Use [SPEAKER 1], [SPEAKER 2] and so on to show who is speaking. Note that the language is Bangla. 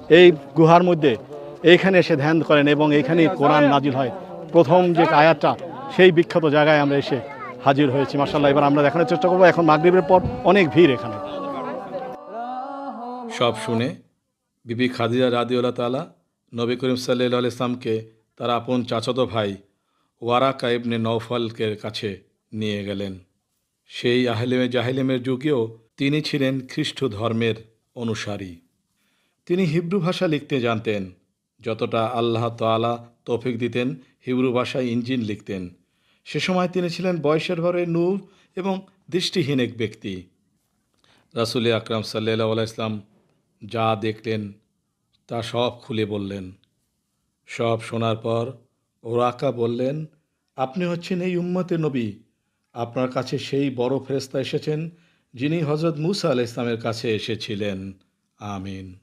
[SPEAKER 1] এই গুহার মধ্যে এইখানে এসে ধ্যান করেন এবং এইখানেই কোরআন নাজিল হয়। প্রথম যে আয়াতটা, সেই বিখ্যাত জায়গায় আমরা এসে হাজির হয়েছি। মাশাআল্লাহ, এবার আমরা দেখানোর চেষ্টা করবো। এখন মাগরিবের পর অনেক ভিড় এখানে।
[SPEAKER 2] সব শুনে বিবি খাদিজা রাদিয়াল্লাহু তাআলা নবী করিম সাল্লাল্লাহু আলাইহি ইসলামকে তার আপন চাচাতো ভাই ওয়ারাকা ইবনে নওফালকে কাছে নিয়ে গেলেন। সেই আহলে জাহেলিমের যুগেও তিনি ছিলেন খ্রিস্ট ধর্মের অনুসারী। তিনি হিব্রু ভাষা লিখতে জানতেন। যতটা আল্লাহ তাআলা তৌফিক দিতেন, হিব্রু ভাষায় ইঞ্জিল লিখতেন। সে সময় তিনি ছিলেন বয়সের ভারে নূর এবং দৃষ্টিহীন এক ব্যক্তি। রাসূল আকরাম সাল্লাল্লাহু আলাইহি ইসলাম যা দেখলেন তা সব খুলে বললেন। সব শোনার পর ওরাকা বললেন, আপনি হচ্ছেন এই উম্মতের নবী। আপনার কাছে সেই বড় ফেরেশতা এসেছেন যিনি হযরত মূসা আলাইহিস সালামের কাছে এসেছিলেন। আমিন।